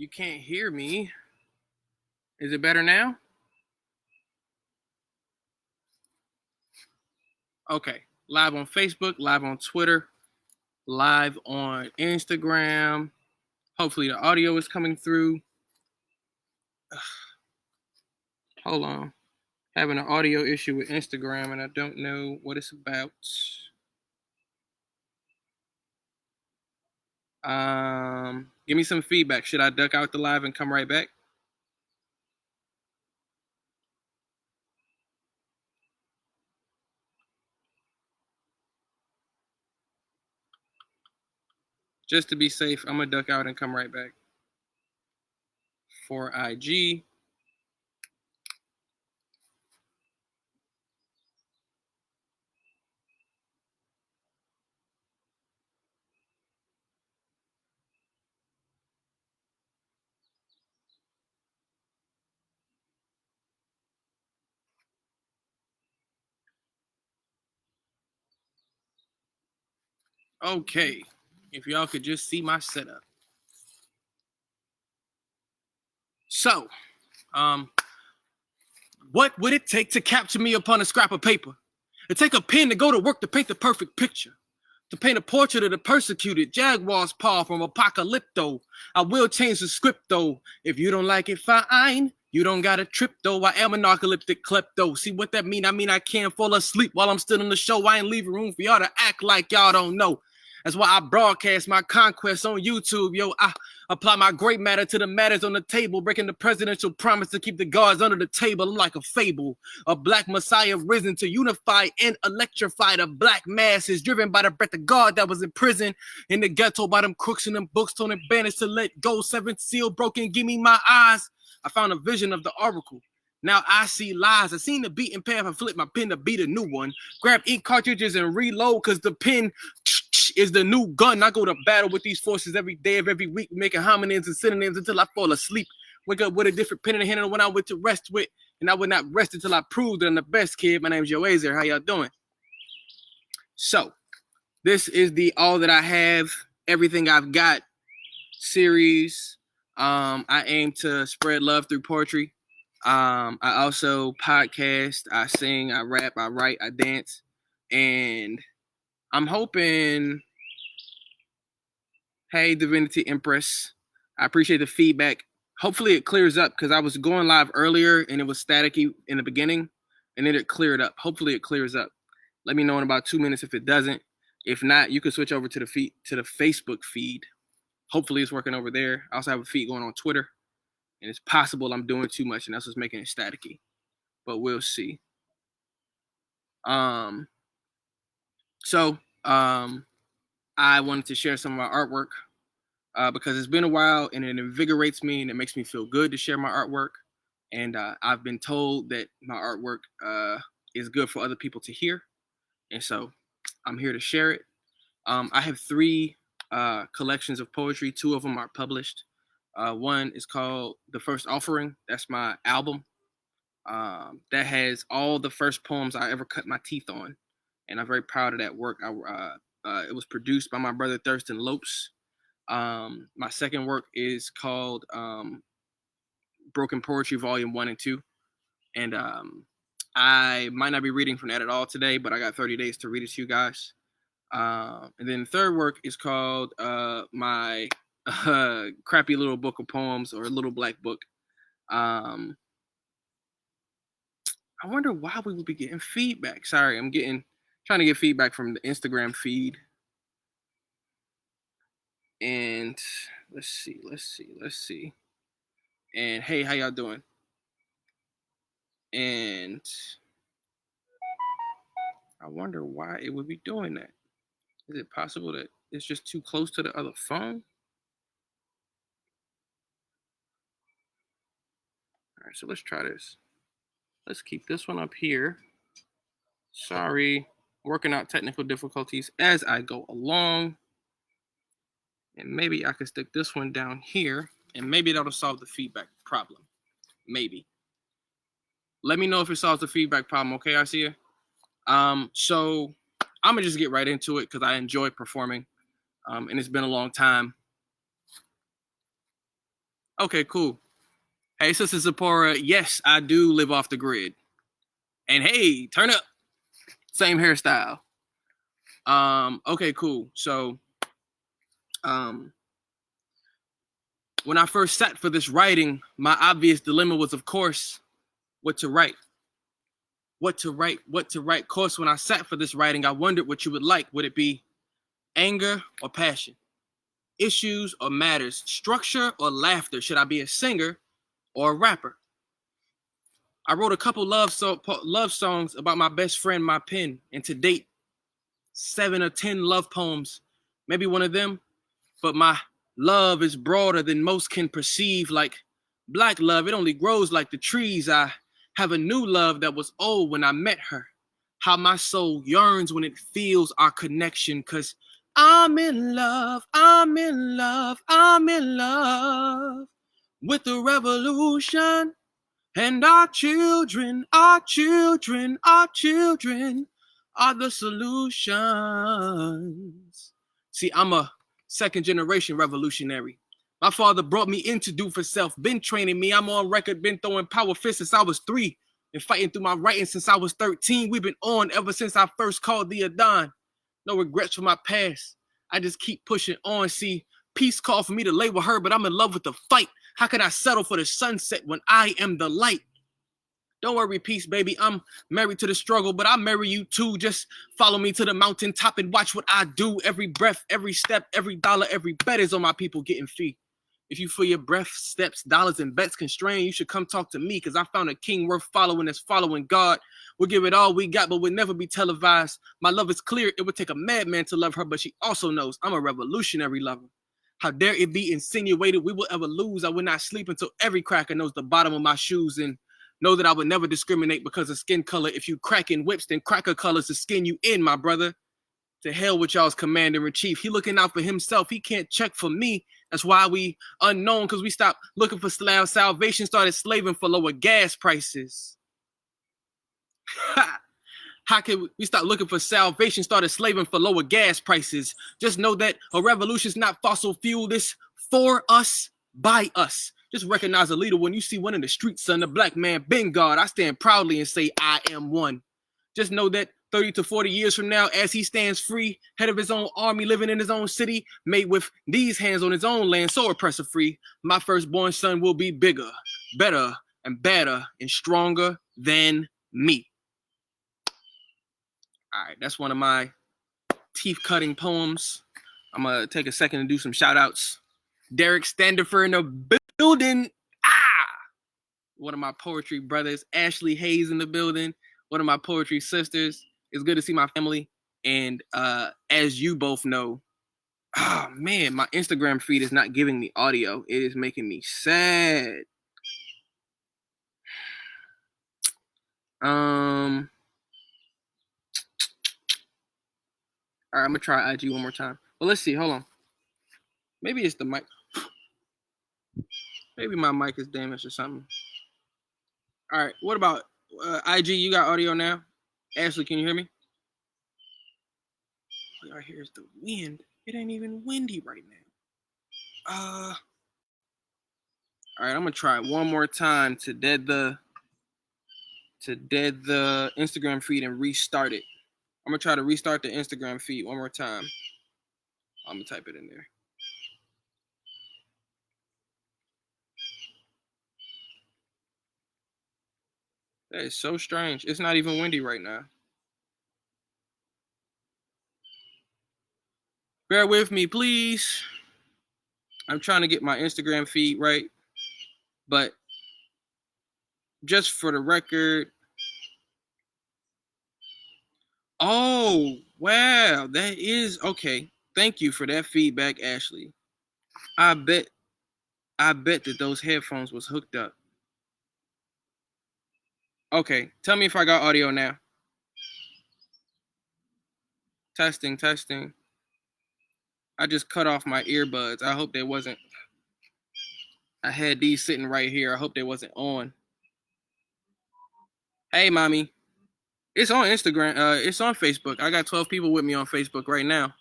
you can't hear me. Is it better now? Okay. Live on Facebook, live on Twitter, live on Instagram. Hopefully the audio is coming through. Hold on. Having an audio issue with Instagram and I don't know what it's about. Give me some feedback. Should I duck out the live and come right back? Just to be safe, I'm gonna duck out and come right back. For IG. Okay, if y'all could just see my setup. So, what would it take to capture me upon a scrap of paper? It take a pen to go to work to paint the perfect picture. To paint a portrait of the persecuted Jaguar's paw from Apocalypto. I will change the script though. If you don't like it, fine. You don't got a trip though. I am a narcoleptic klepto. See what that mean? I mean I can't fall asleep while I'm still in the show. I ain't leaving room for y'all to act like y'all don't know. That's why I broadcast my conquests on YouTube, yo. I apply my great matter to the matters on the table, breaking the presidential promise to keep the guards under the table. I'm like a fable, a black messiah risen to unify and electrify the black masses, driven by the breath of God that was in prison, in the ghetto by them crooks and them books, told them banished to let go. Seventh seal broken, give me my eyes. I found a vision of the oracle. Now I see lies. I seen the beaten path. I flip my pen to beat a new one. Grab ink cartridges and reload, cause the pen is the new gun. I go to battle with these forces every day of every week, making homonyms and synonyms until I fall asleep. Wake up with a different pen in the hand than when I went to rest with, and I would not rest until I proved that I'm the best kid. My name's Yoehzer. How y'all doing? So, this is the All That I Have, Everything I've Got series. I aim to spread love through poetry. I also podcast, I sing, I rap, I write, I dance, and I'm hoping, hey, Divinity Empress, I appreciate the feedback. Hopefully it clears up because I was going live earlier and it was staticky in the beginning and then it cleared up. Hopefully it clears up. Let me know in about 2 minutes if it doesn't. If not, you can switch over to the Facebook feed. Hopefully it's working over there. I also have a feed going on Twitter. And it's possible I'm doing too much and that's what's making it staticky. But we'll see. So I wanted to share some of my artwork because it's been a while and it invigorates me and it makes me feel good to share my artwork. And I've been told that my artwork is good for other people to hear. And so I'm here to share it. I have 3 collections of poetry. 2 of them are published. One is called The First Offering. That's my album. That has all the first poems I ever cut my teeth on. And I'm very proud of that work. It was produced by my brother Thurston Lopes. My second work is called Broken Poetry Volume 1 and 2. And I might not be reading from that at all today, but I got 30 days to read it to you guys. And then the third work is called my crappy little book of poems, or Little Black Book. I wonder why we would be getting feedback. Sorry, I'm trying to get feedback from the Instagram feed. And let's see. And hey, how y'all doing? And I wonder why it would be doing that. Is it possible that it's just too close to the other phone? All right, so let's try this. Let's keep this one up here. Sorry, working out technical difficulties as I go along. And maybe I could stick this one down here, and maybe that'll solve the feedback problem. Maybe. Let me know if it solves the feedback problem, okay, Arcia? So I'm gonna just get right into it because I enjoy performing, and it's been a long time. Okay, cool. Hey, Sister Zipporah, yes, I do live off the grid. And hey, turn up. Same hairstyle. Okay, cool. So, um, when I first sat for this writing, my obvious dilemma was, of course, what to write. What to write, what to write. Of course, when I sat for this writing, I wondered what you would like. Would it be anger or passion? Issues or matters? Structure or laughter? Should I be a singer or a rapper? I wrote a couple love songs about my best friend, my pen, and to date, 7 or 10 love poems, maybe one of them. But my love is broader than most can perceive. Like black love, it only grows like the trees. I have a new love that was old when I met her. How my soul yearns when it feels our connection. Cause I'm in love, I'm in love, I'm in love with the revolution. And our children, our children, our children are the solutions. See, I'm a second generation revolutionary. My father brought me in to do for self, been training me. I'm on record, been throwing power fists since I was 3 and fighting through my writing since I was 13. We've been on ever since I first called the Adon. No regrets for my past. I just keep pushing on. See, peace called for me to lay with her, but I'm in love with the fight. How can I settle for the sunset when I am the light? Don't worry, peace, baby. I'm married to the struggle, but I marry you too. Just follow me to the mountaintop and watch what I do. Every breath, every step, every dollar, every bet is on my people getting fee. If you feel your breath, steps, dollars, and bets constrained, you should come talk to me, because I found a king worth following that's following God. We'll give it all we got, but we'll never be televised. My love is clear. It would take a madman to love her, but she also knows I'm a revolutionary lover. How dare it be insinuated we will ever lose? I will not sleep until every cracker knows the bottom of my shoes, and know that I would never discriminate because of skin color. If you cracking whips, then cracker colors to skin you in, my brother. To hell with y'all's commander-in-chief. He looking out for himself. He can't check for me. That's why we unknown, because we stopped looking for salvation, started slaving for lower gas prices. How can we stop looking for salvation, started slaving for lower gas prices? Just know that a revolution is not fossil fuel. This for us, by us. Just recognize a leader when you see one in the streets, son. The black man, been God. I stand proudly and say I am one. Just know that 30 to 40 years from now, as he stands free, head of his own army, living in his own city, made with these hands on his own land, so oppressor free, my firstborn son will be bigger, better, and badder, and stronger than me. All right, that's one of my teeth-cutting poems. I'm going to take a second to do some shout-outs. Derek Standifer in the building. One of my poetry brothers. Ashley Hayes in the building. One of my poetry sisters. It's good to see my family. And as you both know, oh man, my Instagram feed is not giving me audio. It is making me sad. All right, I'm gonna try IG one more time. Well, let's see. Hold on. Maybe it's the mic. Maybe my mic is damaged or something. All right. What about IG? You got audio now? Ashley, can you hear me? All I hear is the wind. It ain't even windy right now. All right. I'm gonna try it one more time to dead the Instagram feed and restart it. I'm gonna try to restart the Instagram feed one more time. I'm gonna type it in there. That is so strange. It's not even windy right now. Bear with me, please. I'm trying to get my Instagram feed right, but just for the record. Oh, wow. That is okay. Thank you for that feedback, Ashley. I bet that those headphones was hooked up. Okay, tell me if I got audio now. Testing. I just cut off my earbuds. I hope they wasn't. I had these sitting right here. I hope they wasn't on. Hey, mommy. It's on Instagram. It's on Facebook. I got 12 people with me on Facebook right now.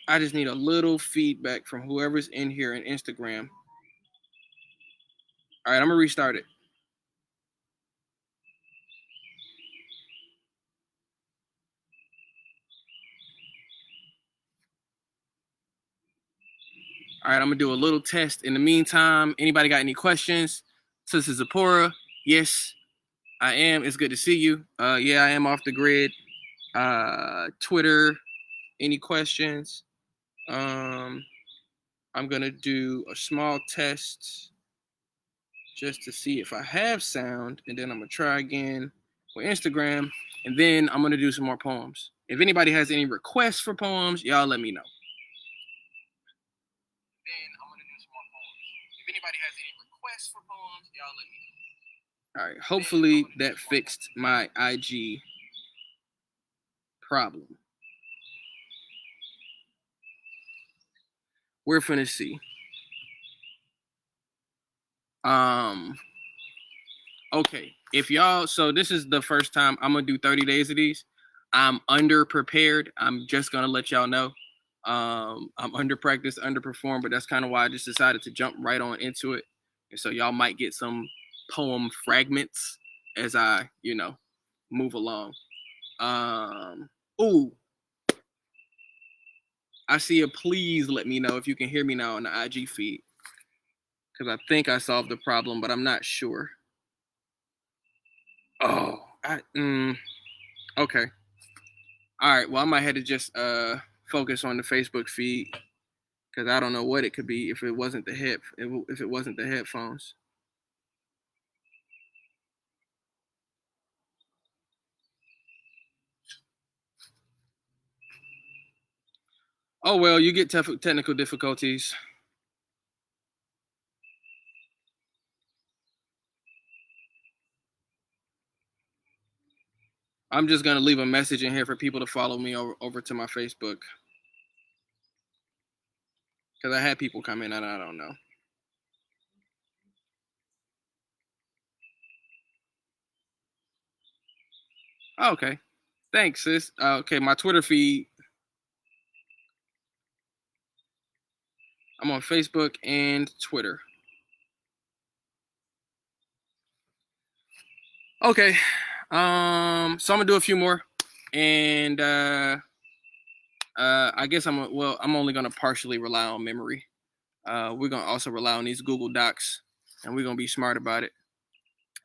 I just need a little feedback from whoever's in here in Instagram. All right, I'm gonna restart it. All right, I'm gonna do a little test. In the meantime, anybody got any questions? Sister Zipporah, yes, I am. It's good to see you. Yeah, I am off the grid. Twitter, any questions? I'm gonna do a small test just to see if I have sound, and then I'm gonna try again with Instagram, and then I'm gonna do some more poems. If anybody has any requests for poems, y'all let me know. Then I'm gonna do some more poems. If anybody has any requests for poems, y'all let me know. All right, hopefully that fixed my IG problem. We're finna see. Okay, if y'all, so this is the first time I'm gonna do 30 days of these. I'm under prepared. I'm just gonna let y'all know. I'm under practice, underperformed, but that's kind of why I just decided to jump right on into it. And so y'all might get some poem fragments as I, move along. Ooh, I see a please let me know if you can hear me now on the IG feed. Because I think I solved the problem, but I'm not sure. Oh, okay. All right, well, I might have to just focus on the Facebook feed because I don't know what it could be if it wasn't the if it wasn't the headphones. Oh well, you get technical difficulties. I'm just gonna leave a message in here for people to follow me over to my Facebook because I had people come in and I don't know. Oh, okay, thanks, sis. Okay, my Twitter feed. I'm on Facebook and Twitter. Okay, so I'm gonna do a few more, and I guess I'm only gonna partially rely on memory. We're gonna also rely on these Google Docs, and we're gonna be smart about it.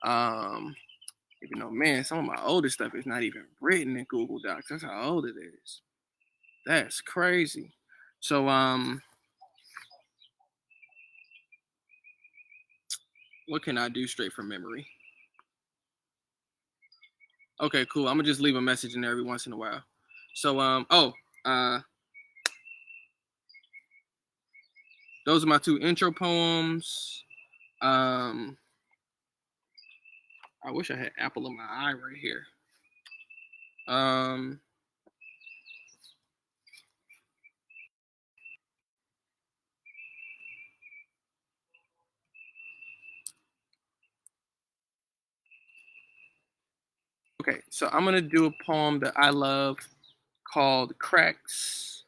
Even though, man, some of my older stuff is not even written in Google Docs. That's how old it is. That's crazy. So, what can I do straight from memory? Okay, cool. I'm gonna just leave a message in there every once in a while. So, those are my two intro poems. I wish I had apple in my eye right here. Okay, so I'm gonna do a poem that I love called Cracks.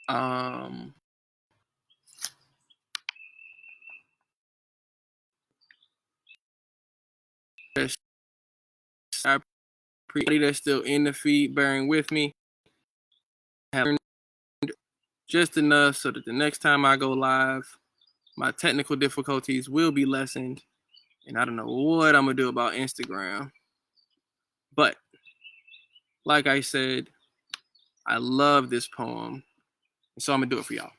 Um, I appreciate that's still in the feed, bearing with me. I have learned just enough so that the next time I go live, my technical difficulties will be lessened. And I don't know what I'm gonna do about Instagram. But like I said, I love this poem. And so I'm gonna do it for y'all.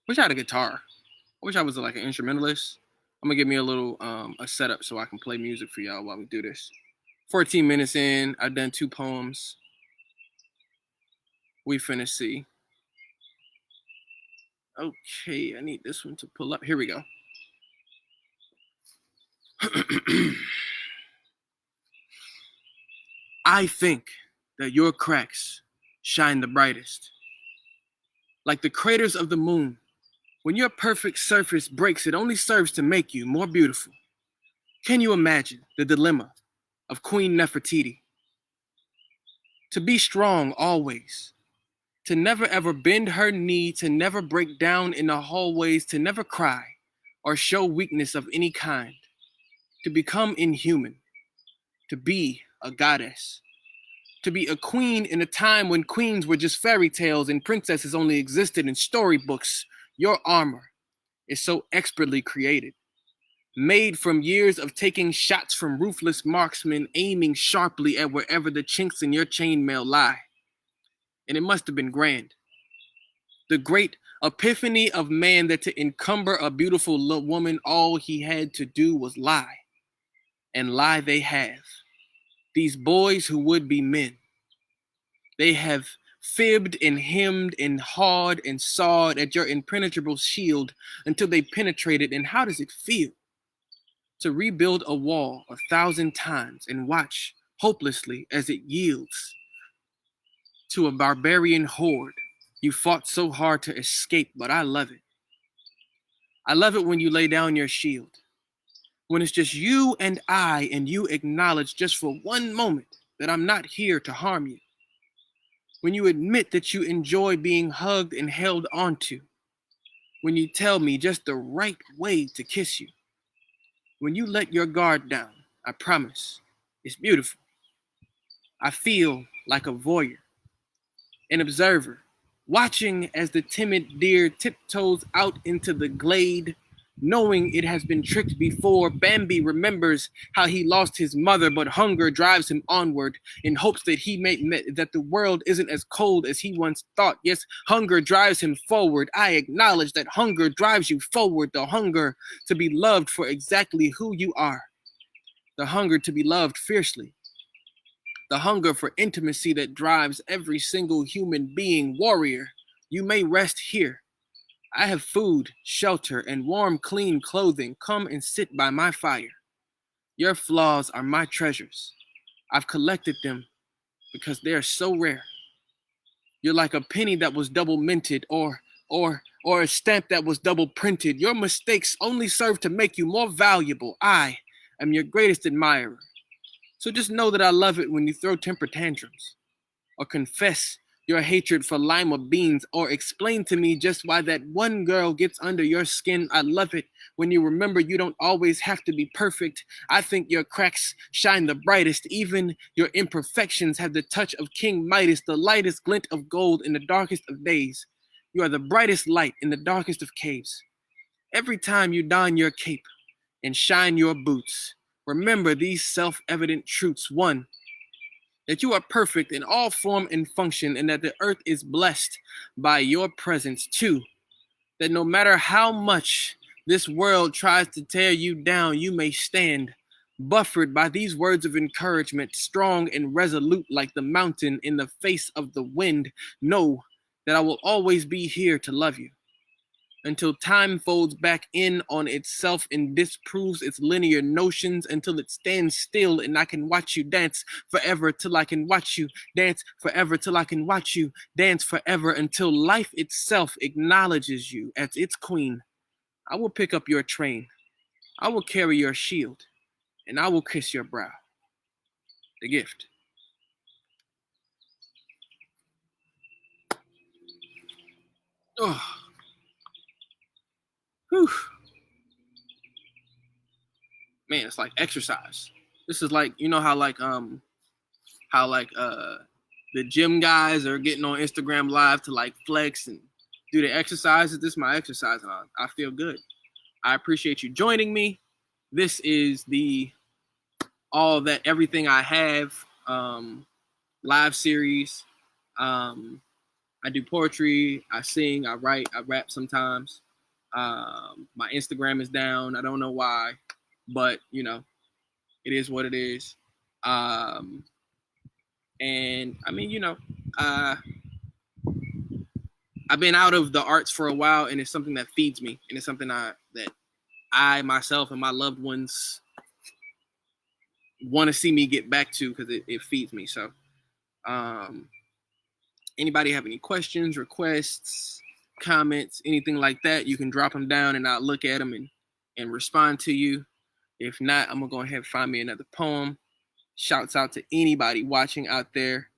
Wish I had a guitar. I wish I was like an instrumentalist. I'm gonna give me a little a setup so I can play music for y'all while we do this. 14 minutes in, I've done 2 poems. We finna see. Okay, I need this one to pull up. Here we go. I think that your cracks shine the brightest, like the craters of the moon When your perfect surface breaks, it only serves to make you more beautiful. Can you imagine the dilemma of Queen Nefertiti? To be strong always, to never ever bend her knee, to never break down in the hallways, to never cry or show weakness of any kind, to become inhuman, to be a goddess, to be a queen in a time when queens were just fairy tales and princesses only existed in storybooks. Your armor is so expertly created, made from years of taking shots from ruthless marksmen, aiming sharply at wherever the chinks in your chainmail lie. And it must have been grand. The great epiphany of man that to encumber a beautiful woman, all he had to do was lie. And lie they have. These boys who would be men. They have fibbed and hemmed and hawed and sawed at your impenetrable shield until they penetrated. And how does it feel to rebuild a wall 1,000 times and watch hopelessly as it yields to a barbarian horde you fought so hard to escape? But I love it. I love it when you lay down your shield, when it's just you and I, and you acknowledge just for one moment that I'm not here to harm you. When you admit that you enjoy being hugged and held onto. When you tell me just the right way to kiss you. When you let your guard down, I promise, it's beautiful. I feel like a voyeur, an observer, watching as the timid deer tiptoes out into the glade, knowing it has been tricked before. Bambi remembers how he lost his mother, but hunger drives him onward in hopes that that the world isn't as cold as he once thought. Yes, hunger drives him forward. I acknowledge that hunger drives you forward, the hunger to be loved for exactly who you are, the hunger to be loved fiercely, the hunger for intimacy that drives every single human being. Warrior, you may rest here. I have food, shelter, and warm, clean clothing. Come and sit by my fire. Your flaws are my treasures. I've collected them because they are so rare. You're like a penny that was double minted, or a stamp that was double printed. Your mistakes only serve to make you more valuable. I am your greatest admirer. So just know that I love it when you throw temper tantrums, or confess your hatred for lima beans, or explain to me just why that one girl gets under your skin. I love it when you remember you don't always have to be perfect. I think your cracks shine the brightest. Even your imperfections have the touch of King Midas, the lightest glint of gold in the darkest of days. You are the brightest light in the darkest of caves. Every time you don your cape and shine your boots, remember these self-evident truths. One, that you are perfect in all form and function, and that the earth is blessed by your presence. Two, that no matter how much this world tries to tear you down, you may stand buffered by these words of encouragement, strong and resolute like the mountain in the face of the wind. Know that I will always be here to love you until time folds back in on itself and disproves its linear notions, until it stands still and I can watch you dance forever, till I can watch you dance forever, till I can watch you dance forever, until life itself acknowledges you as its queen. I will pick up your train, I will carry your shield, and I will kiss your brow. The gift. Oh, whew. Man, it's like exercise. This is like, you know how the gym guys are getting on Instagram live to like flex and do the exercises. This is my exercise, and I feel good. I appreciate you joining me. This is the All That Everything I Have live series. I do poetry, I sing, I write, I rap sometimes. My Instagram is down. I don't know why, but you know, it is what it is. And I mean, you know, I've been out of the arts for a while, and it's something that feeds me, and it's something that I myself and my loved ones want to see me get back to, because it feeds me. So, anybody have any questions, requests, comments, anything like that, you can drop them down and I'll look at them and respond to you. If not, I'm going to go ahead and find me another poem. Shouts out to anybody watching out there.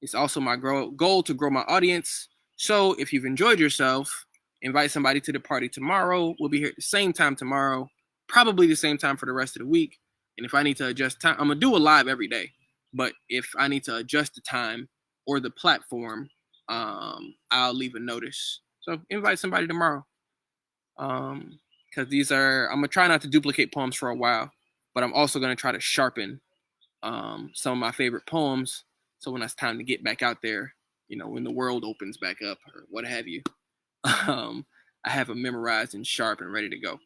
It's also my goal to grow my audience. So if you've enjoyed yourself, invite somebody to the party tomorrow. We'll be here at the same time tomorrow, probably the same time for the rest of the week. And if I need to adjust time, I'm going to do a live every day. But if I need to adjust the time or the platform, I'll leave a notice. So invite somebody tomorrow. Because I'm going to try not to duplicate poems for a while, but I'm also going to try to sharpen some of my favorite poems. So when it's time to get back out there, when the world opens back up or what have you, I have them memorized and sharp and ready to go.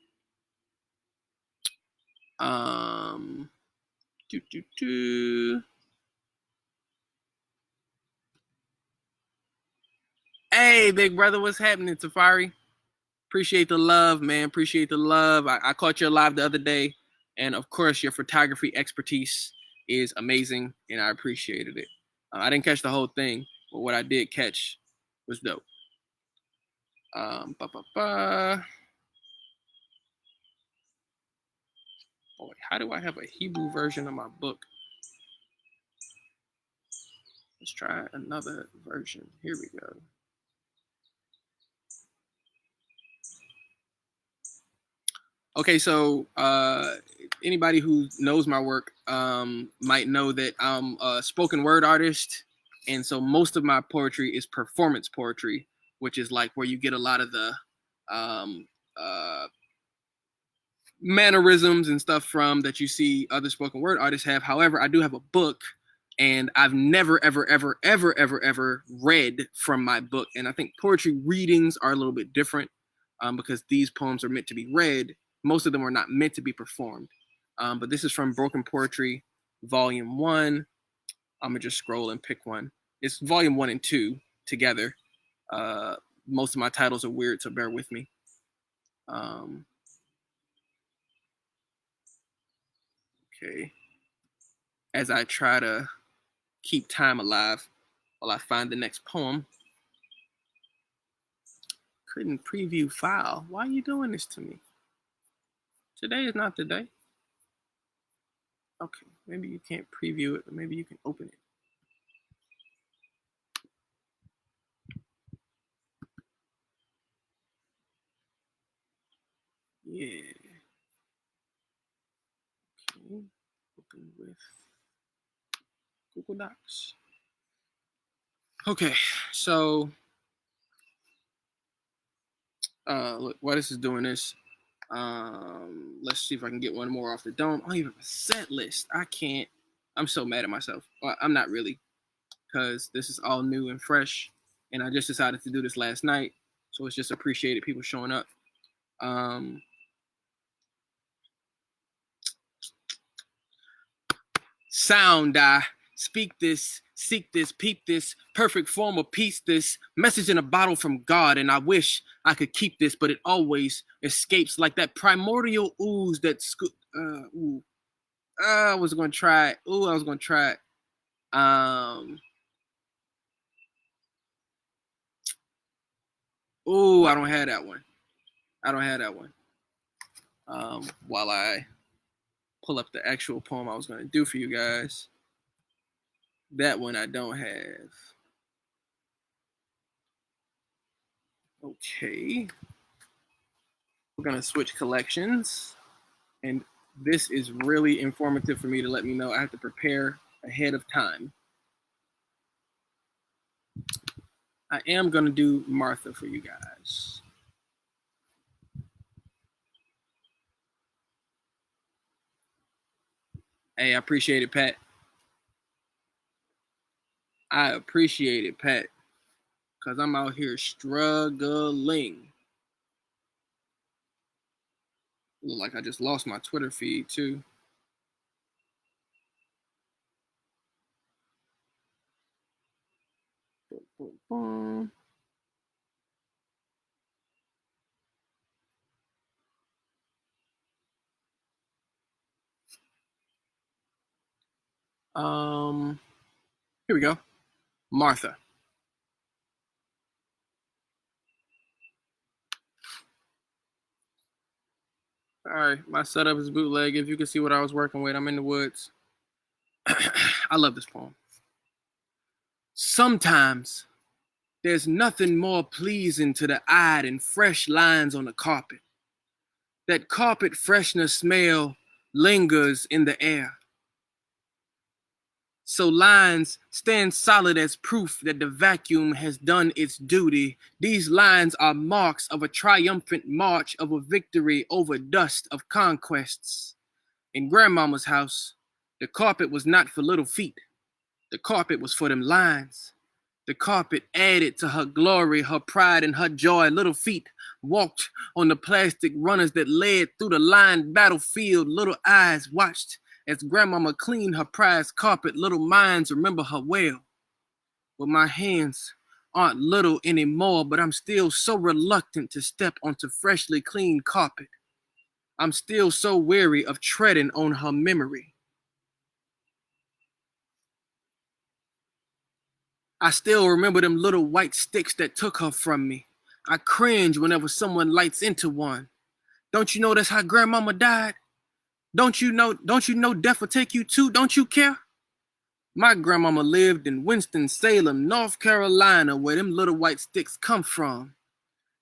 Hey, big brother, what's happening, Tafari? Appreciate the love, man. Appreciate the love. I caught you live the other day, and of course, your photography expertise is amazing, and I appreciated it. I didn't catch the whole thing, but what I did catch was dope. Boy, how do I have a Hebrew version of my book? Let's try another version. Here we go. Okay, so anybody who knows my work might know that I'm a spoken word artist, and so most of my poetry is performance poetry, which is like where you get a lot of the mannerisms and stuff from that you see other spoken word artists have. However, I do have a book, and I've never, ever, ever, ever, ever, ever read from my book. And I think poetry readings are a little bit different because these poems are meant to be read. Most of them are not meant to be performed. But this is from Broken Poetry, Volume 1. I'm going to just scroll and pick one. It's Volume 1 and 2 together. Most of my titles are weird, so bear with me. Okay. As I try to keep time alive while I find the next poem. Couldn't preview file. Why are you doing this to me? Today is not the day. Okay, maybe you can't preview it, but maybe you can open it. Yeah. Okay. Open with Google Docs. Okay, so look, while this is doing this, let's see if I can get one more off the dome. I don't even have a set list. I can't. I'm so mad at myself. Well, I'm not really, because this is all new and fresh, and I just decided to do this last night, so it's just appreciated people showing up. Sound, I speak this, seek this, peep this, perfect form of peace, this message in a bottle from God, and I wish I could keep this, but it always escapes like that primordial ooze that I was gonna try it. I was gonna try it. I don't have that one. I don't have that one. While I pull up the actual poem I was gonna do for you guys. That one I don't have. Okay. We're gonna switch collections. And this is really informative for me to let me know I have to prepare ahead of time. I am gonna do Martha for you guys. Hey, I appreciate it, Pat. I appreciate it, Pat. Cause I'm out here struggling. Look like I just lost my Twitter feed too. Boom, boom, boom. Here we go. Martha. All right, my setup is bootleg. If you can see what I was working with, I'm in the woods. I love this poem. Sometimes there's nothing more pleasing to the eye than fresh lines on the carpet. That carpet freshness smell lingers in the air. So lines stand solid as proof that the vacuum has done its duty. These lines are marks of a triumphant march of a victory over dust of conquests. In Grandmama's house, the carpet was not for little feet. The carpet was for them lines. The carpet added to her glory, her pride, and her joy. Little feet walked on the plastic runners that led through the lined battlefield. Little eyes watched as Grandmama cleaned her prized carpet. Little minds remember her well. But my hands aren't little anymore, but I'm still so reluctant to step onto freshly cleaned carpet. I'm still so weary of treading on her memory. I still remember them little white sticks that took her from me. I cringe whenever someone lights into one. Don't you know that's how Grandmama died? Don't you know death will take you too? Don't you care? My grandmama lived in Winston-Salem, North Carolina, where them little white sticks come from.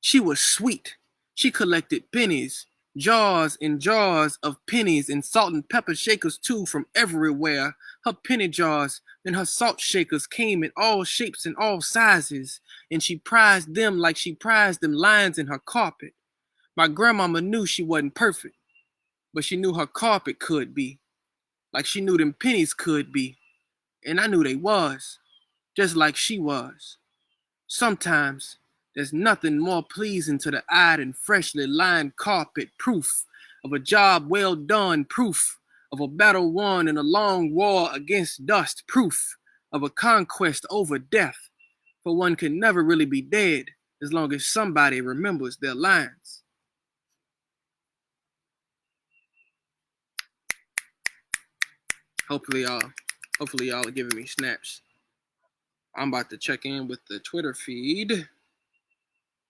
She was sweet. She collected pennies, jars and jars of pennies, and salt and pepper shakers too from everywhere. Her penny jars and her salt shakers came in all shapes and all sizes, and she prized them like she prized them lines in her carpet. My grandmama knew she wasn't perfect, but she knew her carpet could be, like she knew them pennies could be, and I knew they was, just like she was. Sometimes there's nothing more pleasing to the eye than freshly lined carpet, proof of a job well done, proof of a battle won in a long war against dust, proof of a conquest over death. For one can never really be dead as long as somebody remembers their lines. Hopefully y'all are giving me snaps. I'm about to check in with the Twitter feed.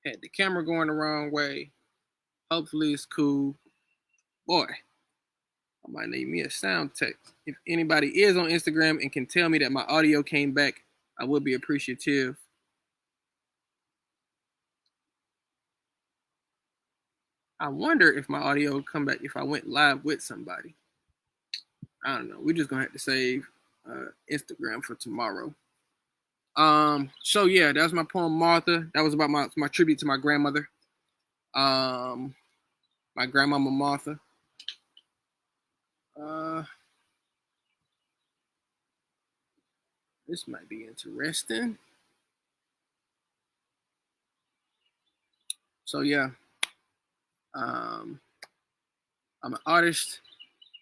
Had the camera going the wrong way. Hopefully it's cool. Boy, I might need me a sound tech. If anybody is on Instagram and can tell me that my audio came back, I would be appreciative. I wonder if my audio would come back if I went live with somebody. I don't know. We're just gonna have to save Instagram for tomorrow. So yeah, that was my poem Martha. That was about my tribute to my grandmother. My grandmama Martha. This might be interesting. So yeah, I'm an artist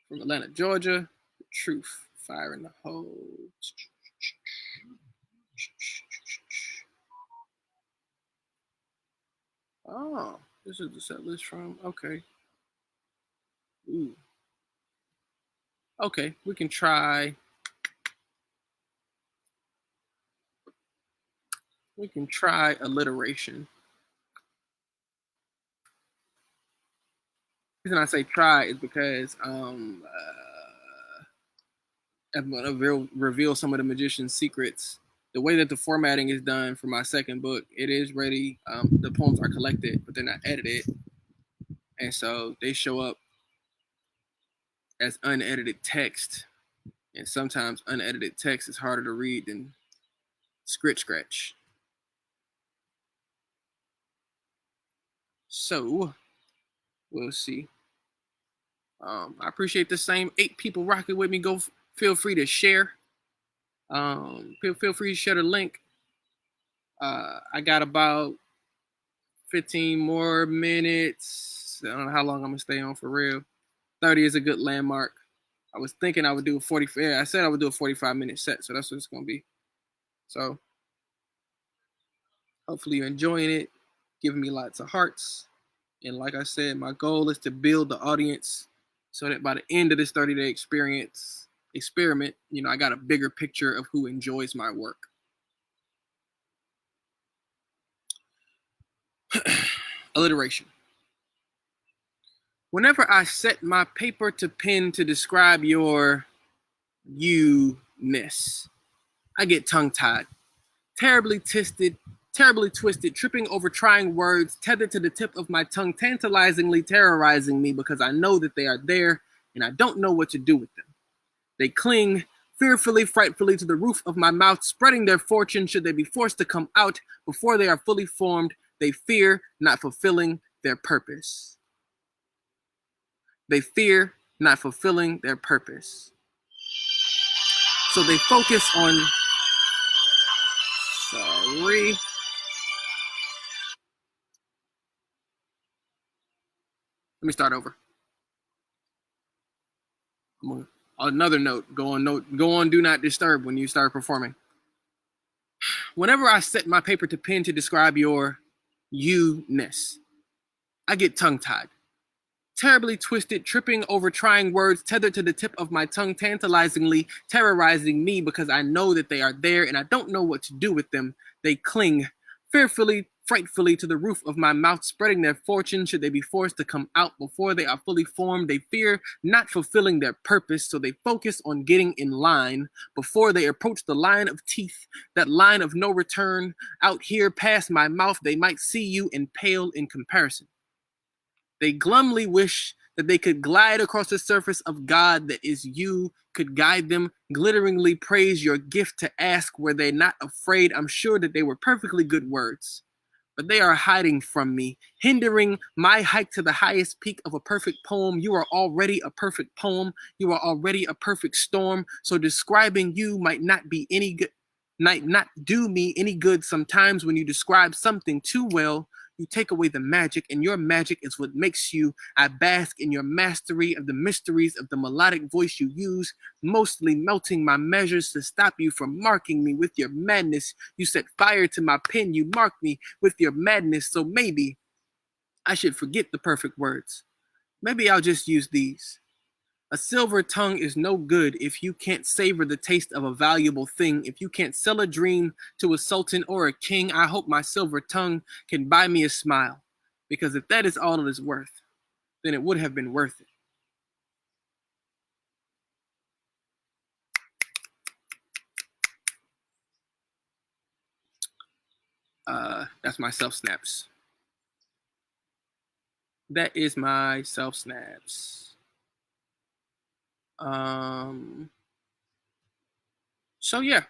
from Atlanta, Georgia. The truth, fire in the hole. Oh, this is the set list from. Okay. Ooh. Okay, we can try. We can try alliteration. The reason I say try is because I'm gonna reveal some of the magician's secrets. The way that the formatting is done for my second book, it is ready. The poems are collected, but they're not edited, and so they show up as unedited text. And sometimes unedited text is harder to read than scratch. So we'll see. I appreciate the same 8 people rocking with me. Feel free to share. Feel free to share the link. I got about 15 more minutes. I don't know how long I'm gonna stay on for real. 30 is a good landmark. I was thinking I would do a 40. Yeah, I said I would do a 45-minute set, so that's what it's gonna be. So hopefully you're enjoying it, giving me lots of hearts. And like I said, my goal is to build the audience so that by the end of this 30-day experiment, I got a bigger picture of who enjoys my work. Alliteration. Whenever I set my paper to pen to describe your you-ness, I get tongue-tied, terribly twisted, tripping over trying words, tethered to the tip of my tongue, tantalizingly terrorizing me because I know that they are there and I don't know what to do with them. They cling fearfully, frightfully to the roof of my mouth, spreading their fortune should they be forced to come out before they are fully formed. They fear not fulfilling their purpose. They fear not fulfilling their purpose. So they focus on, sorry. Let me start over. Another note, go on, do not disturb when you start performing. Whenever I set my paper to pen to describe your you-ness, I get tongue-tied, terribly twisted, tripping over trying words, tethered to the tip of my tongue, tantalizingly terrorizing me because I know that they are there and I don't know what to do with them. They cling fearfully, frightfully to the roof of my mouth, spreading their fortune should they be forced to come out before they are fully formed. They fear not fulfilling their purpose, so they focus on getting in line before they approach the line of teeth, that line of no return. Out here past my mouth, they might see you and pale in comparison. They glumly wish that they could glide across the surface of God that is you, could guide them, glitteringly praise your gift to ask were they not afraid. I'm sure that they were perfectly good words, but they are hiding from me, hindering my hike to the highest peak of a perfect poem. You are already a perfect poem. You are already a perfect storm. So describing you might not be any good, might not do me any good. Sometimes when you describe something too well, you take away the magic, and your magic is what makes you. I bask in your mastery of the mysteries of the melodic voice you use, mostly melting my measures to stop you from marking me with your madness. You set fire to my pen, you mark me with your madness, so maybe I should forget the perfect words. Maybe I'll just use these. A silver tongue is no good if you can't savor the taste of a valuable thing. If you can't sell a dream to a sultan or a king, I hope my silver tongue can buy me a smile. Because if that is all it is worth, then it would have been worth it. That's my self snaps. That is my self snaps. So yeah.